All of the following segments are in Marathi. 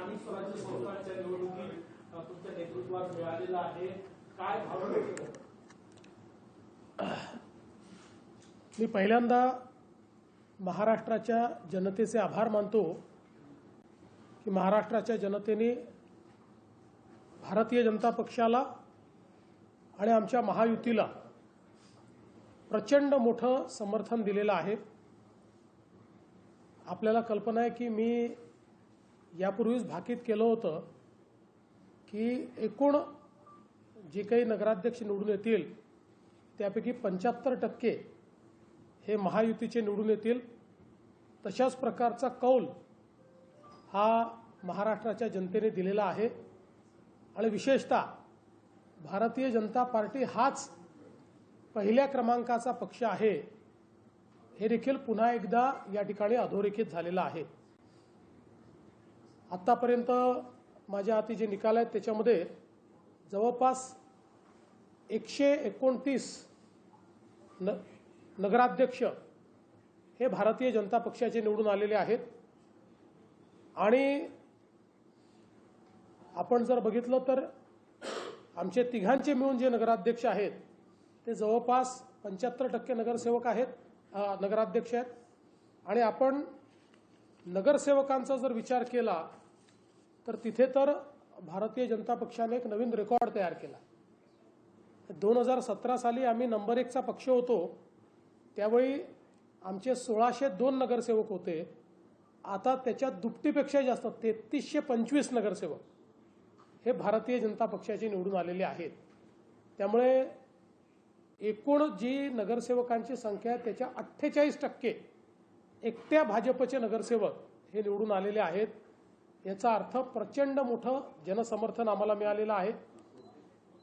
स्थानिक स्वराज्य संस्थांच्या निवडणुकीत तुमच्या नेतृत्वात मिळालेला आहे, काय भावना व्यक्त करता? मी पहिल्यांदा महाराष्ट्राच्या जनतेचे आभार मानतो की महाराष्ट्राच्या जनतेने भारतीय जनता पक्षाला आणि आमच्या महायुतीला प्रचंड मोठं समर्थन दिलेलं आहे। आपल्याला कल्पना आहे की मी यापूर्वीच भाकीत केलं होतं की एकूण जे काही नगराध्यक्ष निवडून येतील त्यापैकी 75% हे महायुतीचे निवडून येतील। तशाच प्रकारचा कौल हा महाराष्ट्राच्या जनतेने दिलेला आहे आणि विशेषतः भारतीय जनता पार्टी हाच पहिल्या क्रमांकाचा पक्ष आहे हे देखील पुन्हा एकदा या ठिकाणी अधोरेखित झालेलं आहे। आतापर्यंत माझ्या हाती जे निकाल आहेत त्याच्यामध्ये जवळपास 129 नगराध्यक्ष हे भारतीय जनता पक्षाचे निवडून आलेले आहेत आणि आपण जर बघितलं तर आमचे तिघांचे मिळून जे नगराध्यक्ष आहेत ते जवळपास 75% नगरसेवक आहेत, नगराध्यक्ष आहेत। आणि आपण नगरसेवकांचा जर विचार केला तर तिथे तर भारतीय जनता पक्षाने एक नवीन रेकॉर्ड तयार केला। 2017 साली आम्ही नंबर 1चा पक्ष होतो, त्यावेळी आमचे 1602 नगरसेवक होते। आता त्याच्यात दुपटीपेक्षा जास्त 3325 नगरसेवक हे भारतीय जनता पक्षाचे निवडून आलेले आहेत। त्यामुळे एकूण जी नगरसेवकांची संख्या आहे त्याच्या 48% एकट्या भाजपचे नगरसेवक हे निवडून आलेले आहेत। याचा अर्थ प्रचंड मोठं जनसमर्थन आम्हाला मिळालेलं आहे।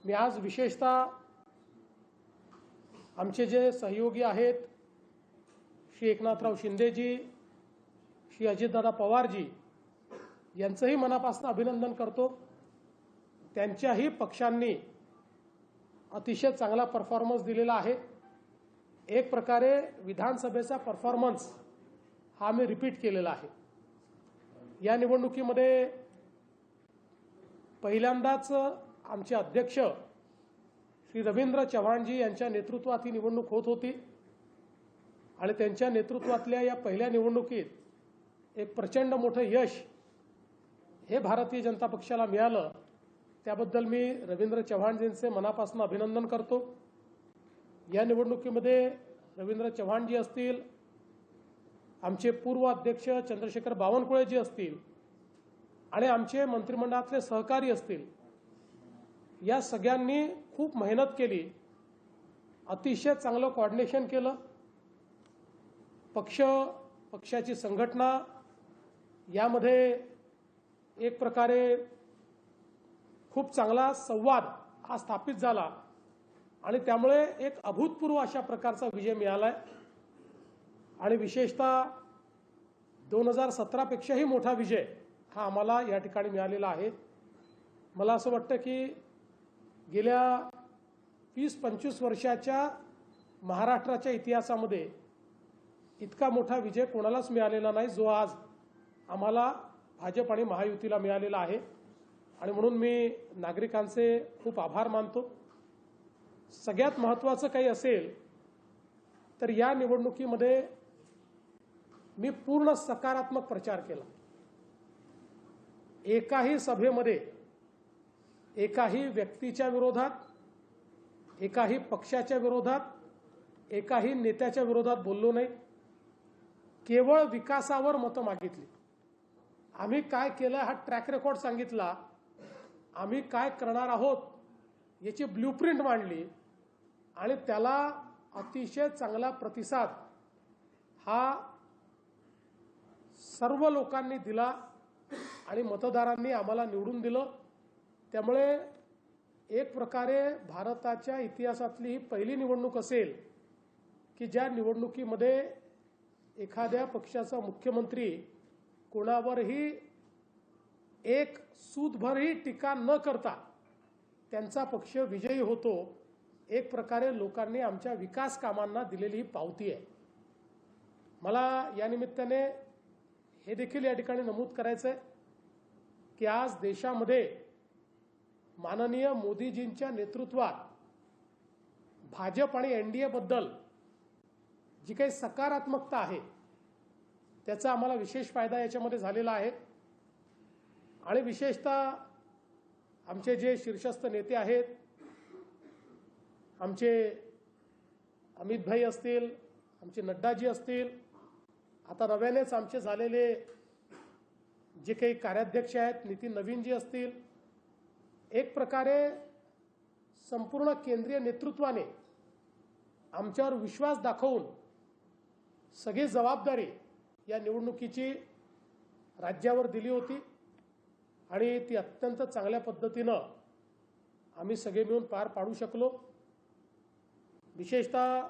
मी आज विशेषतः आमचे जे सहयोगी आहेत श्री एकनाथराव शिंदेजी, श्री अजितदादा पवारजी यांचंही मनापासून अभिनंदन करतो। त्यांच्याही पक्षांनी अतिशय चांगला परफॉर्मन्स दिलेला आहे। एक प्रकारे विधानसभेचा परफॉर्मन्स हा आम्ही रिपीट केलेला आहे। या निवडणुकीमध्ये पहिल्यांदाच आमचे अध्यक्ष श्री रवींद्र चव्हाणजी यांच्या नेतृत्वात ही निवडणूक होत होती आणि त्यांच्या नेतृत्वातल्या या पहिल्या निवडणुकीत एक प्रचंड मोठं यश हे भारतीय जनता पक्षाला मिळालं। त्याबद्दल मी रवींद्र चव्हाणजींचे मनापासून अभिनंदन करतो। या निवडणुकीमध्ये रवींद्र चव्हाणजी असतील, आमचे पूर्व अध्यक्ष चंद्रशेखर बावनकुळेजी असतील आणि आमचे मंत्रिमंडळातले सहकारी असतील, या सगळ्यांनी खूप मेहनत केली, अतिशय चांगलं कोऑर्डिनेशन केलं। पक्षाची संघटना यामध्ये एक प्रकारे खूप चांगला संवाद हा स्थापित झाला आणि त्यामुळे एक अभूतपूर्व अशा प्रकारचा विजय मिळाला आहे। आणि विशेषतः 2017 पेक्षाही मोठा विजय हा आम्हाला या ठिकाणी मिळालेला आहे। मला असं वाटतं की गेल्या 20-25 वर्षाच्या महाराष्ट्राच्या इतिहासामध्ये इतका मोठा विजय कोणालाच मिळालेला नाही जो आज आम्हाला भाजप आणि महायुतीला मिळालेला आहे। आणि म्हणून मी नागरिकांचे खूप आभार मानतो। सगळ्यात महत्त्वाचं काही असेल तर या निवडणुकीमध्ये मी पूर्ण सकारात्मक प्रचार केला। एकाही सभेमध्ये एकाही व्यक्तीच्या विरोधात, एकाही पक्षाच्या विरोधात, एकाही नेत्याच्या विरोधात बोललो नाही। केवळ विकासावर मतं मागितली। आम्ही काय केलं हा ट्रॅक रेकॉर्ड सांगितला, आम्ही काय करणार आहोत याची ब्ल्यूप्रिंट मांडली आणि त्याला अतिशय चांगला प्रतिसाद हा सर्व लोकांनी दिला आणि मतदारांनी आम्हाला निवडून दिलं। त्यामुळे एक प्रकारे भारताच्या इतिहासातली ही पहिली निवडणूक असेल की ज्या निवडणुकीमध्ये एखाद्या पक्षाचा मुख्यमंत्री कोणावरही एक सूतभरही टीका न करता त्यांचा पक्ष विजयी होतो। एक प्रकारे लोकांनी आमच्या विकास कामांना दिलेली ही पावती आहे। मला या निमित्ताने हे देखील या ठिकाणी नमूद करायचं आहे की आज देशामध्ये माननीय मोदीजींच्या नेतृत्वात भाजप आणि एनडीए बद्दल जी काही सकारात्मकता आहे त्याचा आम्हाला विशेष फायदा याच्यामध्ये झालेला आहे. आणि विशेषतः आमचे जे शीर्षस्थ नेते आहेत, आमचे अमित भाई असतील, आमचे नड्डाजी असतील, आता नव्यानेच आमचे झालेले जे काही कार्याध्यक्ष आहेत नितीन नवीनजी असतील, एक प्रकारे संपूर्ण केंद्रीय नेतृत्वाने आमच्यावर विश्वास दाखवून सगळी जबाबदारी या निवडणुकीची राज्यावर दिली होती आणि ती अत्यंत चांगल्या पद्धतीनं आम्ही सगळे मिळून पार पाडू शकलो. विशेषतः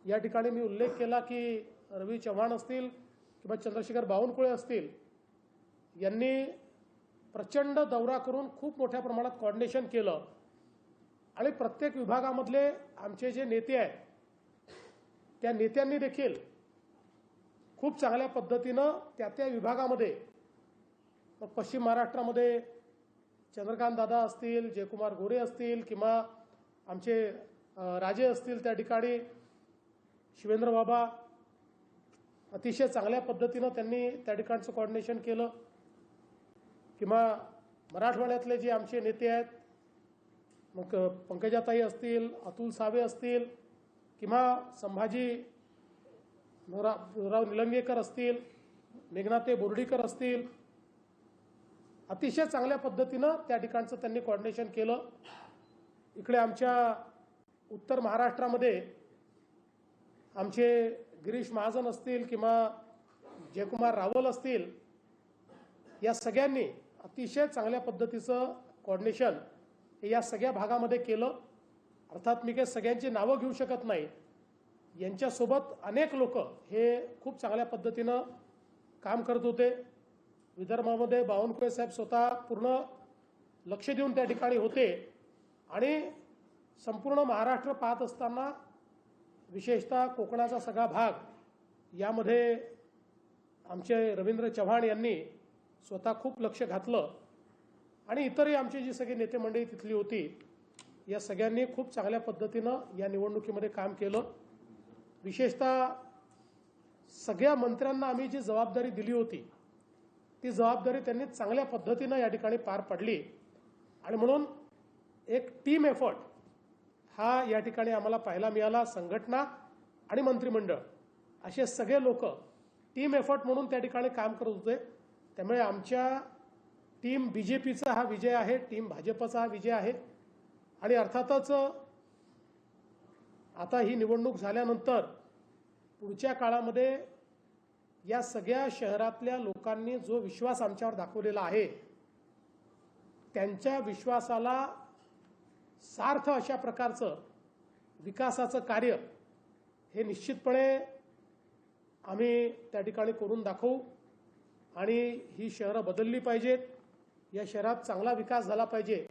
या ठिकाणी मी उल्लेख केला की रवी चव्हाण असतील किंवा चंद्रशेखर बावनकुळे असतील, यांनी प्रचंड दौरा करून खूप मोठ्या प्रमाणात कोऑर्डिनेशन केलं आणि प्रत्येक विभागामधले आमचे जे नेते आहेत त्या नेत्यांनी देखील खूप चांगल्या पद्धतीनं त्या विभागामध्ये, मग पश्चिम महाराष्ट्रामध्ये चंद्रकांत दादा असतील, जयकुमार गोरे असतील किंवा आमचे राजे असतील, त्या ठिकाणी शिवेंद्र बाबा, अतिशय चांगल्या पद्धतीनं त्यांनी त्या ठिकाणचं कोऑर्डिनेशन केलं. किंवा मराठवाड्यातले जे आमचे नेते आहेत, मग पंकजाताई असतील, अतुल सावे असतील किंवा संभाजी राव निलंगेकर असतील, मेघनाते बोर्डीकर असतील, अतिशय चांगल्या पद्धतीनं त्या ठिकाणचं त्यांनी कोऑर्डिनेशन केलं. इकडे आमच्या उत्तर महाराष्ट्रामध्ये आमचे गिरीश महाजन असतील किंवा जयकुमार रावल असतील, या सगळ्यांनी अतिशय चांगल्या पद्धतीचं कोऑर्डिनेशन या सगळ्या भागामध्ये केलं. अर्थात मी काही सगळ्यांची नावं घेऊ शकत नाही, यांच्यासोबत अनेक लोक हे खूप चांगल्या पद्धतीनं काम करत होते. विदर्भामध्ये बावनकुळे साहेब स्वतः पूर्ण लक्ष देऊन त्या ठिकाणी होते आणि संपूर्ण महाराष्ट्र पाहत असताना विशेषतः कोकणाचा सगळा भाग यामध्ये आमचे रवींद्र चव्हाण यांनी स्वतः खूप लक्ष घातलं आणि इतरही आमची जी सगळी नेते मंडळी तिथली होती या सगळ्यांनी खूप चांगल्या पद्धतीनं या निवडणुकीमध्ये काम केलं. विशेषतः सगळ्या मंत्र्यांना आम्ही जी जबाबदारी दिली होती ती जबाबदारी त्यांनी चांगल्या पद्धतीनं या ठिकाणी पार पाडली आणि म्हणून एक टीम एफर्ट हा या ठिकाणी आम्हाला पाहायला मिळाला. संघटना आणि मंत्रिमंडळ असे सगळे लोक टीम एफर्ट म्हणून त्या ठिकाणी काम करत होते. त्यामुळे आमच्या टीम बीजेपीचा हा विजय आहे, टीम भाजपचा हा विजय आहे. आणि अर्थातच आता ही निवडणूक झाल्यानंतर पुढच्या काळामध्ये या सगळ्या शहरातल्या लोकांनी जो विश्वास आमच्यावर दाखवलेला आहे त्यांच्या विश्वासाला सार्थ अशा प्रकारचं विकासाचं कार्य हे निश्चितपणे आम्ही त्या ठिकाणी करून दाखवू आणि ही शहरं बदलली पाहिजेत, या शहरात चांगला विकास झाला पाहिजे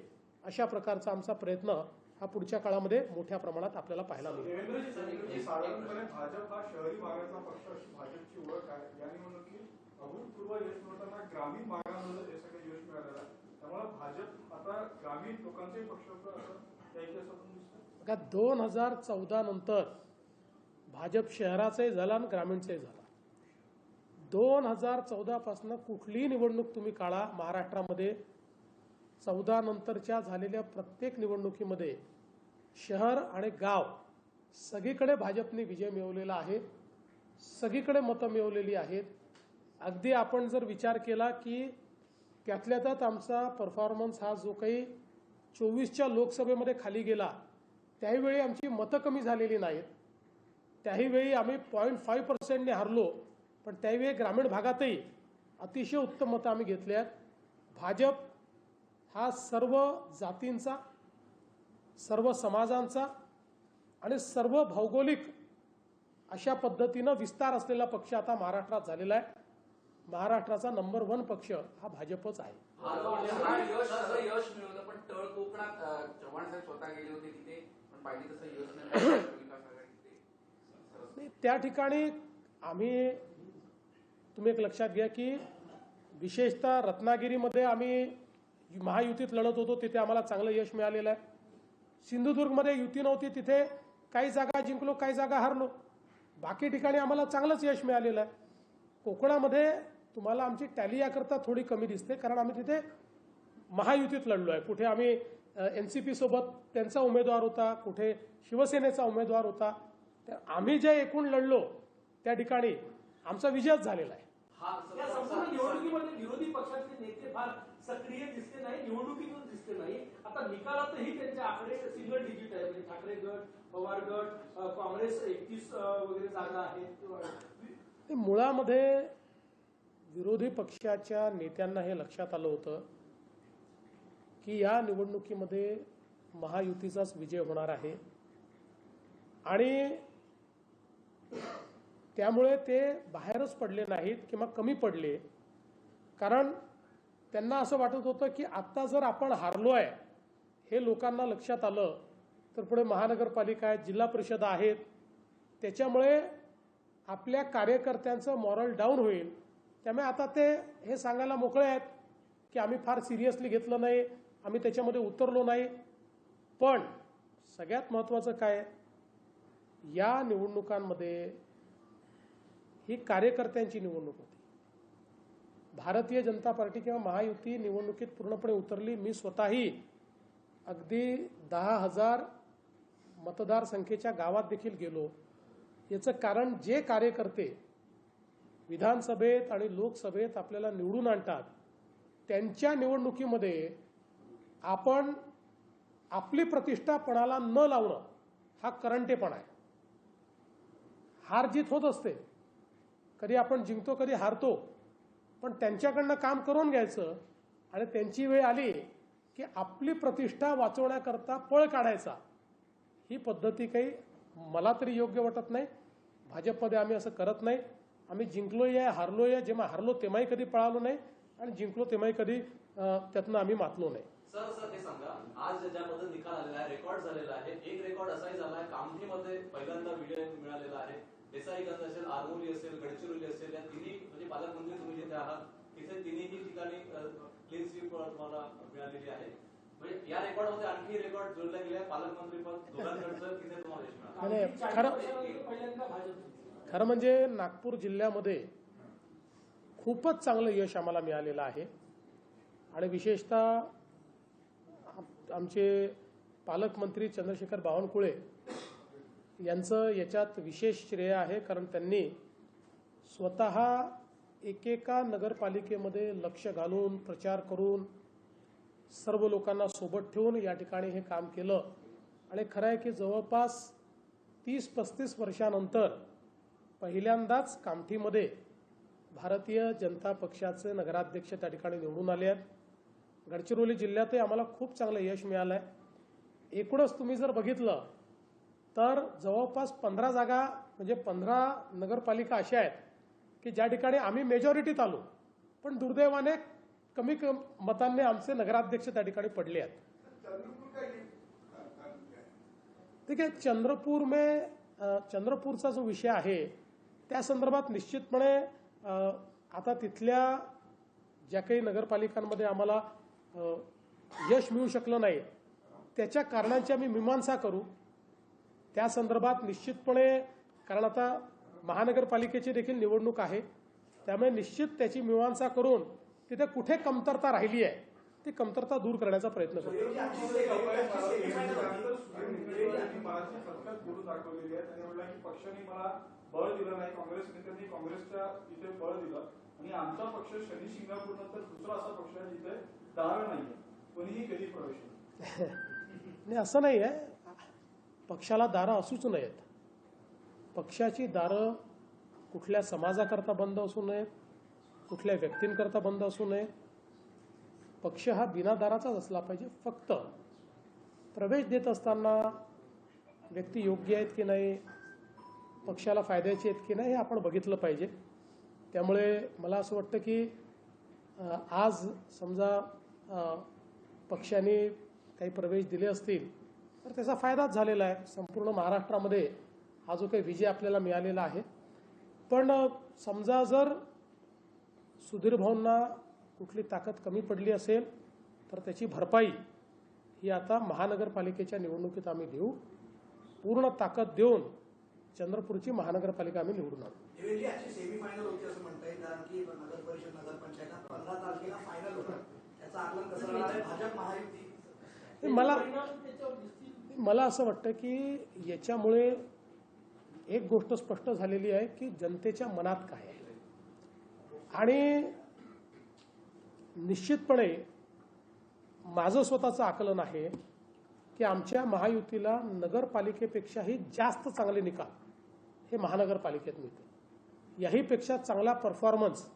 अशा प्रकारचा आमचा प्रयत्न हा पुढच्या काळामध्ये मोठ्या प्रमाणात आपल्याला पाहायला मिळेल. साधारणपणे भाजप हा शहरी भागाचा पक्ष अशी भाजपची ओळख आहे. या निवडणुकीत अभूतपूर्व यश मिळवताना ग्रामीण भागामध्ये हे सगळे यश मिळालेलं आहे. त्यामुळे भाजप आता ग्रामीण लोकांचाही पक्ष असं या इतिहासातून दिसतं. बघा, 2014 नंतर भाजप शहराचाही झाला आणि ग्रामीणचाही झाला. 2014 पासून कुठलीही निवडणूक तुम्ही काढा, महाराष्ट्रामध्ये 14 नंतरच्या झालेल्या प्रत्येक निवडणुकीमध्ये शहर आणि गाव सगळीकडे भाजपने विजय मिळवलेला आहे, सगळीकडे मतं मिळवलेली आहेत. अगदी आपण जर विचार केला की त्यातल्या त्यात आमचा परफॉर्मन्स हा जो काही 24च्या लोकसभेमध्ये खाली गेला त्याहीवेळी आमची मतं कमी झालेली नाहीत. त्याहीवेळी आम्ही 0.5% हारलो, पण त्यावेळी ग्रामीण भागातही अतिशय उत्तम मतं आम्ही घेतली आहेत. भाजप हा सर्व जातींचा, सर्व समाजांचा आणि सर्व भौगोलिक अशा पद्धतीनं विस्तार असलेला पक्ष आता महाराष्ट्रात झालेला आहे. महाराष्ट्राचा नंबर 1 पक्ष हा भाजपच आहे. यश मिळवलं, पण तळ कोकणात चव्हाण साहेब स्वतः गेले होते तिथे, पण पाहिजे तसं यश नाही. त्या ठिकाणी आम्ही, तुम्ही एक लक्षात घ्या की विशेषतः रत्नागिरीमध्ये आम्ही महायुतीत लढत होतो, तिथे आम्हाला चांगलं यश मिळालेलं आहे. सिंधुदुर्गमध्ये युती नव्हती, तिथे काही जागा जिंकलो, काही जागा हारलो. बाकी ठिकाणी आम्हाला चांगलंच यश मिळालेलं आहे. कोकणामध्ये तुम्हाला आमची टॅली याकरता थोडी कमी दिसते, कारण आम्ही तिथे महायुतीत लढलो आहे. कुठे आम्ही NCP सोबत त्यांचा उमेदवार होता, कुठे शिवसेनेचा उमेदवार होता. तर आम्ही जे एकूण लढलो त्या ठिकाणी आमचा विजयच झालेला आहे. या संपूर्ण निवडणुकीमध्ये विरोधी पक्षाचे नेते फार सक्रिय दिसते नाही, निवडणुकीतून दिसते नाही. आता निकालातही त्यांचे आकडे सिंगल डिजिट आहे. म्हणजे ठाकरे गट, पवार गट, काँग्रेस 31 वगैरे जागा आहेत. ते मुळामध्ये विरोधी पक्षाच्या नेत्यांना हे लक्षात आलं होतं की या निवडणुकीमध्ये महायुतीचाच विजय होणार आहे आणि त्यामुळे ते बाहेरच पडले नाहीत किंवा कमी पडले. कारण त्यांना असं वाटत होतं की आत्ता जर आपण हारलो आहे हे लोकांना लक्षात आलं तर पुढे महानगरपालिका आहेत, जिल्हा परिषद आहेत, त्याच्यामुळे आपल्या कार्यकर्त्यांचं मॉरल डाऊन होईल. त्यामुळे आता ते हे सांगायला मोकळे आहेत की आम्ही फार सिरियसली घेतलं नाही, आम्ही त्याच्यामध्ये उतरलो नाही. पण सगळ्यात महत्त्वाचं काय, या निवडणुकांमध्ये ही कार्यकर्त्यांची निवडणूक होती. भारतीय जनता पार्टी किंवा महायुती निवडणुकीत पूर्णपणे उतरली. मी स्वतःही अगदी 10,000 मतदारसंख्येच्या गावात देखील गेलो. याचं कारण जे कार्यकर्ते विधानसभेत आणि लोकसभेत आपल्याला निवडून आणतात त्यांच्या निवडणुकीमध्ये आपण आपली प्रतिष्ठा पणाला न लावणं हा करंटेपणा आहे. हार जीत होत असते, कधी आपण जिंकतो कधी हारतो, पण त्यांच्याकडनं काम करून घ्यायचं आणि त्यांची वेळ आली की आपली प्रतिष्ठा वाचवण्याकरता पळ काढायचा. ही पद्धती काही मला तरी योग्य वाटत नाही. भाजपमध्ये आम्ही असं करत नाही. आम्ही जिंकलोय आहे, हारलोय आहे. जेव्हा हारलो तेव्हाही कधी पळालो नाही आणि जिंकलो तेव्हाही कधी त्यातनं आम्ही मातलो नाही. सर हे सांगा, आज ज्याच्यामध्ये निकाल आलेला आहे, रेकॉर्ड झालेला आहे. एक रेकॉर्ड असाही झाला आहे, कामठीमध्ये पहिल्यांदा विजय मिळालेला आहे. देसाईगंज असेल, आरमोली असेल, गडचिरोली असेल, या तिन्ही म्हणजे पालकमंत्री तुम्ही जिथे आहात तिथे तिन्ही ठिकाणी क्लीन स्वीप तुम्हाला मिळालेली आहे. म्हणजे या रेकॉर्डमध्ये आणखी रेकॉर्ड जोडला गेला आहे. पालकमंत्री पद दोघांकडचं तिथे तुम्हाला यश मिळालं. खरं म्हणजे नागपूर जिल्ह्यामध्ये खूपच चांगलं यश आम्हाला मिळालेलं आहे आणि विशेषतः आमचे पालकमंत्री चंद्रशेखर बावनकुळे यांचं याच्यात विशेष श्रेय आहे. कारण त्यांनी स्वतः एकेका नगरपालिकेमध्ये लक्ष घालून प्रचार करून सर्व लोकांना सोबत ठेवून या ठिकाणी हे काम केलं. आणि खरं आहे की जवळपास 30-35 वर्षानंतर पहिल्यांदाच कामठीमध्ये भारतीय जनता पक्षाचे नगराध्यक्ष त्या ठिकाणी निवडून आले आहेत. गडचिरोली जिल्ह्यातही आम्हाला खूप चांगलं यश मिळालं आहे. एकूणच तुम्ही जर बघितलं तर जवळपास 15 जागा म्हणजे 15 नगरपालिका अशा आहेत की ज्या ठिकाणी आम्ही मेजॉरिटीत आलो, पण दुर्दैवाने कमी मतांनी आमचे नगराध्यक्ष त्या ठिकाणी पडले आहेत. ठीक आहे, चंद्रपूरचा जो विषय आहे त्या संदर्भात निश्चितपणे आता तिथल्या ज्या काही नगरपालिकांमध्ये आम्हाला यश मिळू शकलं नाही त्याच्या कारणांची आम्ही मीमांसा करू. त्या संदर्भात निश्चितपणे, कारण आता महानगरपालिकेची देखील निवडणूक आहे, त्यामुळे निश्चित त्याची मीमांसा करून तिथे कुठे कमतरता राहिली आहे ती कमतरता दूर करण्याचा प्रयत्न करू. पक्षाने मला बळ दिलं नाही, काँग्रेस नेत्यांनी काँग्रेसच्या इथे बळ दिलं आणि आमचा पक्ष शनी शिंगणापूर नंतर दुसरा असा पक्ष आहे जिथे दार नाही, कोणीही कधी प्रवेश नाही. असं नाही आहे, पक्षाला दारं असूच नयेत. पक्षाची दारं कुठल्या समाजाकरता बंद असू नयेत, कुठल्या व्यक्तींकरता बंद असू नये. पक्ष हा बिना दाराचाच असला पाहिजे. फक्त प्रवेश देत असताना व्यक्ती योग्य आहेत की नाही, पक्षाला फायद्याचे आहेत की नाही हे आपण बघितलं पाहिजे. त्यामुळे मला असं वाटतं की आज समजा पक्षाने काही प्रवेश दिले असतील तर त्याचा फायदाच झालेला आहे. संपूर्ण महाराष्ट्रामध्ये हा जो काही विजय आपल्याला मिळालेला आहे. पण समजा जर सुधीर भाऊंना कुठली ताकद कमी पडली असेल तर त्याची भरपाई ही आता महानगरपालिकेच्या निवडणुकीत आम्ही देऊ. पूर्ण ताकद देऊन चंद्रपूरची महानगरपालिका आम्ही निवडून आणू. देवेंद्र याची सेमीफायनल होती असं म्हणता येईल, कारण की नगर परिषद नगरपंचायत 15 तारखेला फायनल होतं. त्याचं आकलन कसं राहणार? भाजप महायुती मला परिणाम त्याच्यावर दिसतील. मला असं वाटतं की याच्यामुळे एक गोष्ट स्पष्ट झालेली आहे की जनतेच्या मनात काय आहे. आणि निश्चितपणे माझं स्वतःचं आकलन आहे की आमच्या महायुतीला नगरपालिकेपेक्षाही जास्त चांगले निकाल हे महानगरपालिकेत मिळते. याहीपेक्षा चांगला परफॉर्मन्स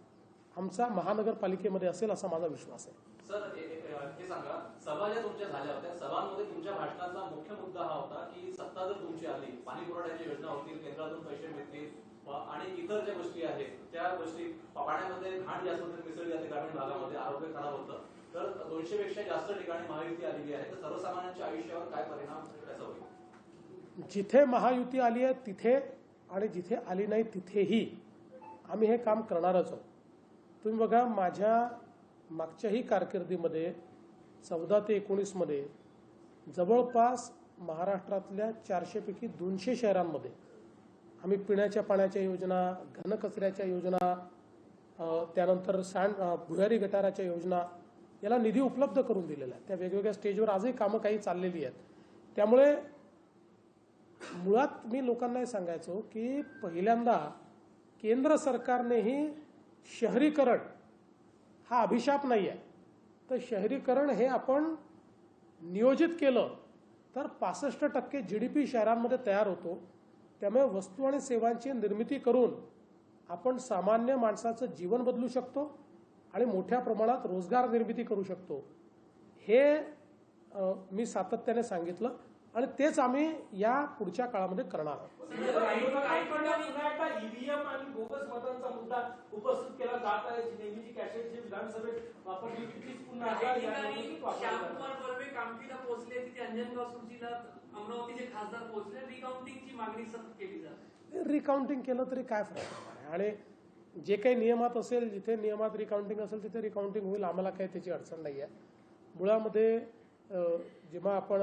आमचा महानगरपालिकेमध्ये असेल असा माझा विश्वास आहे. सर हे सांगा, सभा ज्या तुमच्या झाल्या होत्या, सभांमध्ये तुमच्या भाषणाचा मुख्य मुद्दा हा होता की सत्ता जर तुमची आली, पाणी पुरवठ्याची योजना होतील, केंद्रातून पैसे मिळतील आणि इतर ज्या गोष्टी आहेत त्या गोष्टी, पाण्यामध्ये घाण जास्त मिसळली जाते ग्रामीण भागामध्ये, आरोग्य खराब होतं, तर 200 पेक्षा जास्त ठिकाणी महायुती आलेली आहे, तर सर्वसामान्यांच्या आयुष्यावर काय परिणाम त्याचा होईल? जिथे महायुती आली आहे तिथे आणि जिथे आली नाही तिथेही आम्ही हे काम करणारच आहोत. तुम्ही बघा, माझ्या मागच्याही कारकिर्दीमध्ये 14 ते 19 मध्ये जवळपास महाराष्ट्रातल्या 400 पैकी 200 शहरांमध्ये आम्ही पिण्याच्या पाण्याच्या योजना, घनकचऱ्याच्या योजना, त्यानंतर भुयारी गटाराच्या योजना याला निधी उपलब्ध करून दिलेला आहे. त्या वेगवेगळ्या स्टेजवर आजही कामं काही चाललेली आहेत. त्यामुळे मुळात मी लोकांना हे सांगायचो की पहिल्यांदा केंद्र सरकारनेही शहरीकरण हा अभिशाप नाही आहे, तर शहरीकरण हे आपण नियोजित केलं तर 65% GDP शहरांमध्ये तयार होतो. त्यामुळे वस्तू आणि सेवांची निर्मिती करून आपण सामान्य माणसाचं जीवन बदलू शकतो आणि मोठ्या प्रमाणात रोजगार निर्मिती करू शकतो. हे मी सातत्याने सांगितलं आणि तेच आम्ही या पुढच्या काळामध्ये करणार आहोत. ईव्हीएम आणि बोगस मतांचा मुद्दा उपस्थित केला जात आहे. नेहमीची कॅसेट जी विधानसभेत वापरली तीच पुन्हा श्यामकुमार बर्वे कामठीला पोहोचले, तिथे अंजनगाव सुरजीला अमरावतीचे खासदार पोहोचले. रिकाउंटिंगची मागणी सतत केली जाते. रिकाउंटिंग केलं तरी काय फरक पडणार आहे. आणि जे काही नियमात असेल, जिथे नियमात रिकाउंटिंग असेल तिथे रिकाउंटिंग होईल. आम्हाला काही त्याची अडचण नाही आहे. मुळामध्ये जेव्हा आपण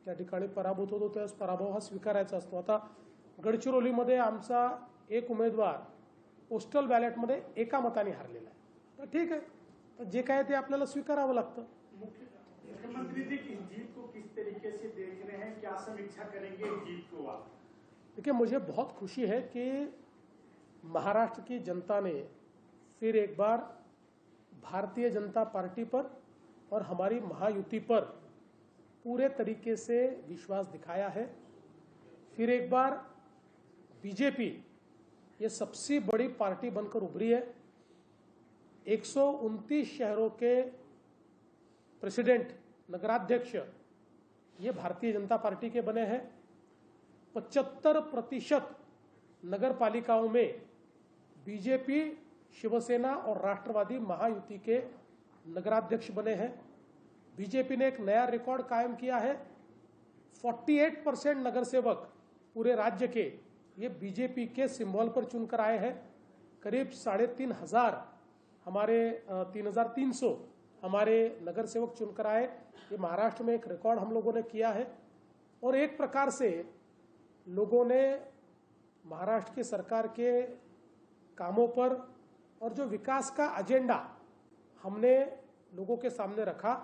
त्या ठिकाणी पराभूत होतो त्यावेळेस पराभव हा स्वीकारायचा असतो. आता गडचिरोलीमध्ये आमचा एक उमेदवार पोस्टल बॅलेटमध्ये एका मताने हारलेला आहे, तर ठीक आहे, तर जे काय ते आपल्याला स्वीकारावं लागतं. मुख्यमंत्री जी की जीत को किस तरीके से देख रहे हैं, क्या समीक्षा करेंगे जीत को आप? देखिए, मुझे बहुत खुशी है कि महाराष्ट्र की जनता ने फिर एक बार भारतीय जनता पार्टी पर और हमारी महायुति पर पूरे तरीके से विश्वास दिखाया है. फिर एक बार बीजेपी ये सबसे बड़ी पार्टी बनकर उभरी है. 129 शहरों के प्रेसिडेंट, नगराध्यक्ष ये भारतीय जनता पार्टी के बने हैं. 75% नगर पालिकाओं में बीजेपी, शिवसेना और राष्ट्रवादी महायुति के नगराध्यक्ष बने हैं. बीजेपी ने एक नया रिकॉर्ड कायम किया है. 48% नगर सेवक पूरे राज्य के ये बीजेपी के सिंबल पर चुनकर आए हैं. करीब 3,500 हमारे 3,300 हमारे नगर सेवक चुनकर आए. ये महाराष्ट्र में एक रिकॉर्ड हम लोगों ने किया है. और एक प्रकार से लोगों ने महाराष्ट्र की सरकार के कामों पर और जो विकास का एजेंडा हमने लोगों के सामने रखा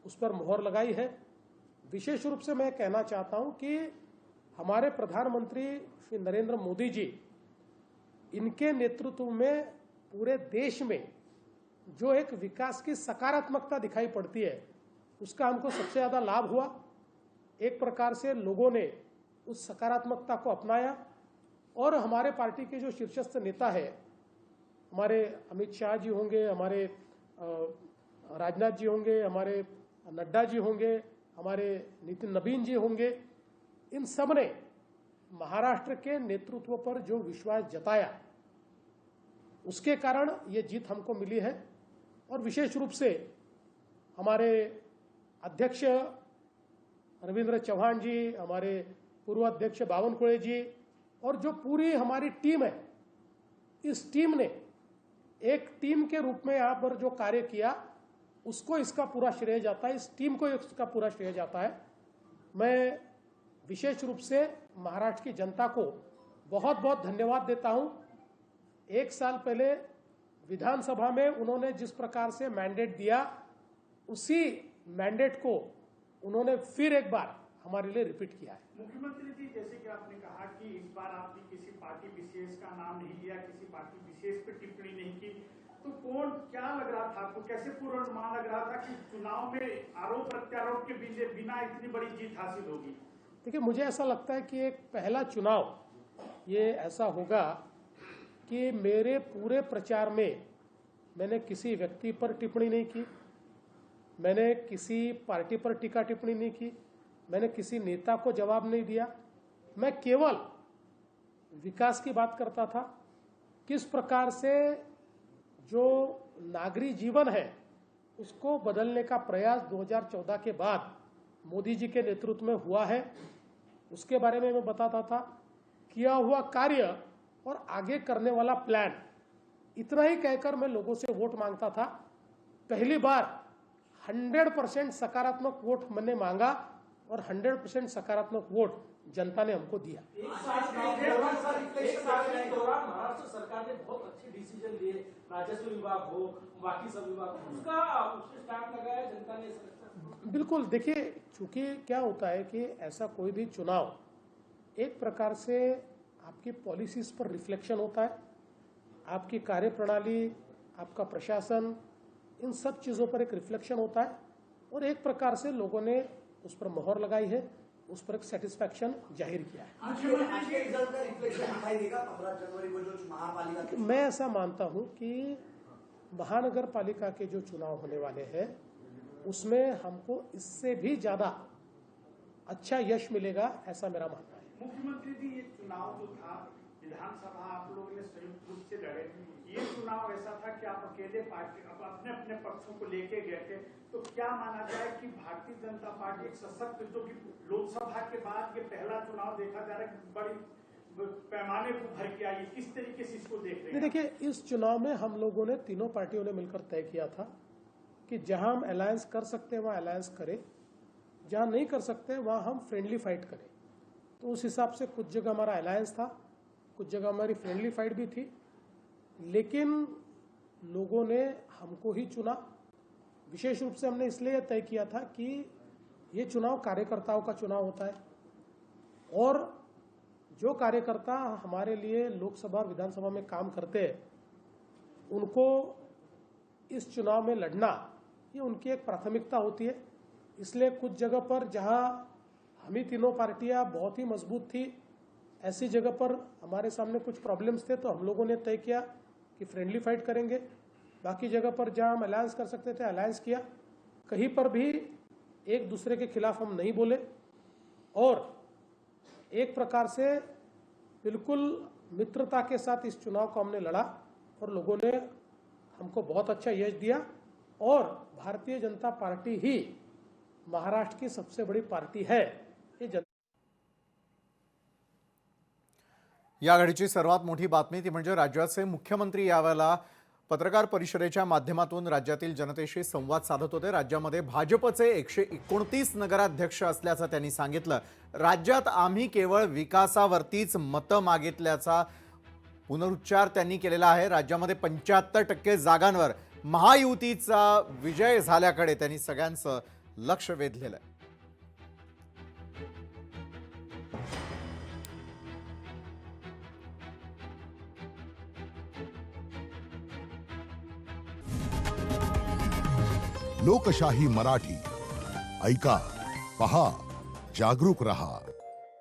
उस पर मोहर लगाई है. विशेष रूप से मैं कहना चाहता हूं कि हमारे प्रधानमंत्री श्री नरेंद्र मोदी जी, इनके नेतृत्व में पूरे देश में जो एक विकास की सकारात्मकता दिखाई पड़ती है उसका हमको सबसे ज़्यादा लाभ हुआ. एक प्रकार से लोगों ने उस सकारात्मकता को अपनाया और हमारे पार्टी के जो शीर्षस्थ नेता है, हमारे अमित शाह जी होंगे, हमारे राजनाथ जी होंगे, हमारे नड्डा जी होंगे, हमारे नितिन नवीन जी होंगे, इन सब ने महाराष्ट्र के नेतृत्व पर जो विश्वास जताया उसके कारण ये जीत हमको मिली है. और विशेष रूप से हमारे अध्यक्ष रविंद्र चौहान जी, हमारे पूर्व अध्यक्ष बावनकुळे जी और जो पूरी हमारी टीम है, इस टीम ने एक टीम के रूप में यहाँ पर जो कार्य किया उसको इसका पूरा श्रेय जाता है, इस टीम को इसका पूरा श्रेय जाता है। मैं विशेष रूप से महाराष्ट्र की जनता को बहुत बहुत धन्यवाद देता हूं। 1 साल पहले विधानसभा में उन्होंने जिस प्रकार से मैंडेट दिया, उसी मैंडेट को उन्होंने फिर एक बार हमारे लिए रिपीट किया है। मुख्यमंत्री जी, जैसे कि आपने कहा कि इस बार आपने किसी पार्टी विशेष का नाम नहीं लिया, किसी पार्टी विशेष पर टिप्पणी नहीं की, तो कौन क्या लग रहा था आपको, कैसे पूर्वानुमान लग रहा था कि चुनाव में आरोप प्रत्यारोप के बिना इतनी बड़ी जीत हासिल होगी? देखिए, मुझे ऐसा लगता है कि एक पहला चुनाव ये ऐसा होगा कि मेरे पूरे प्रचार में मैंने किसी व्यक्ति पर टिप्पणी नहीं की, मैंने किसी पार्टी पर टीका टिप्पणी नहीं की, मैंने किसी नेता को जवाब नहीं दिया। मैं केवल विकास की बात करता था, किस प्रकार से जो नागरिक जीवन है उसको बदलने का प्रयास 2014 के बाद मोदी जी के नेतृत्व में हुआ है, उसके बारे में मैं बताता था। किया हुआ कार्य और आगे करने वाला प्लान, इतना ही कहकर मैं लोगों से वोट मांगता था। पहली बार 100% सकारात्मक वोट मैंने मांगा और 100% सकारात्मक वोट जनता ने हमको दिया। एक साल के दौरान महाराष्ट्र सरकार ने बहुत अच्छे डिसीजन लिए, राजस्व विभाग हो, बाकी सब विभाग हो, उसने स्टार्ट लगाया जनता ने। बिल्कुल, देखिए, चूंकि क्या होता है कि ऐसा कोई भी चुनाव एक प्रकार से आपकी पॉलिसीज पर रिफ्लेक्शन होता है, आपकी कार्यप्रणाली, आपका प्रशासन, इन सब चीज़ों पर एक रिफ्लेक्शन होता है और एक प्रकार से लोगों ने उस पर मोहर लगाई है, उस पर एक सेटिस्फैक्शन जाहिर किया है। आज के रिजल्ट का रिफ्लेक्शन दिखाई देगा 15 जनवरी को जो महापालिका के? मैं ऐसा मानता हूं कि महानगर पालिका के जो चुनाव होने वाले हैं उसमें हमको इससे भी ज्यादा अच्छा यश मिलेगा, ऐसा मेरा मानना है। मुख्यमंत्री जी, ये चुनाव जो था विधानसभा आप लोगों ने संयुक्त रूप से लड़े, ये चुनाव ऐसा था कि आप अकेले पार्टी अपने अपने पक्षों को लेके गए थे, तो क्या माना जाए कि भारतीय जनता पार्टी एक सशक्त, जो कि लोकसभा के बाद ये पहला चुनाव देखा जा रहा है, बड़ी पैमाने को भर के आई, किस तरीके से इसको देख रहे हैं? देखिए, इस चुनाव में हम लोगों ने, तीनों पार्टियों ने मिलकर तय किया था कि जहां हम अलायंस कर सकते हैं वहां अलायंस करें, जहां नहीं कर सकते वहां हम फ्रेंडली फाइट करें। तो उस हिसाब से कुछ जगह हमारा अलायंस था, कुछ जगह हमारी फ्रेंडली फाइट भी थी, लेकिन लोगों ने हमको ही चुना। विशेष रूप से हमने इसलिए तय किया था कि ये चुनाव कार्यकर्ताओं का चुनाव होता है और जो कार्यकर्ता हमारे लिए लोकसभा और विधानसभा में काम करते हैं, उनको इस चुनाव में लड़ना ये उनकी एक प्राथमिकता होती है। इसलिए कुछ जगह पर जहां हम ही तीनों पार्टियां बहुत ही मजबूत थी, ऐसी जगह पर हमारे सामने कुछ प्रॉब्लम्स थे, तो हम लोगों ने तय किया कि फ्रेंडली फाइट करेंगे। बाकी जगह पर जहां हम अलायंस कर सकते थे अलायंस किया, कहीं पर भी एक दूसरे के खिलाफ हम नहीं बोले और एक प्रकार से बिल्कुल मित्रता के साथ इस चुनाव को हमने लड़ा और लोगों ने हमको बहुत अच्छा यश दिया और भारतीय जनता पार्टी ही महाराष्ट्र की सबसे बड़ी पार्टी है। या घडीची सर्वात मोठी बातमी ती म्हणजे राज्याचे मुख्यमंत्री यावेळेला पत्रकार परिषदेच्या माध्यमातून राज्यातील जनतेशी संवाद साधत होते। राज्यामध्ये भाजपचे 129 नगराध्यक्ष असल्याचं त्यांनी सांगितलं। राज्यात आम्ही केवळ विकासावरतीच मतं मागितल्याचा पुनरुच्चार त्यांनी केलेला आहे। राज्यामध्ये 75% जागांवर महायुतीचा विजय झाल्याकडे त्यांनी सगळ्यांचं लक्ष वेधलेलं आहे। लोकशाही मराठी ऐका, पहा, जागरूक रहा।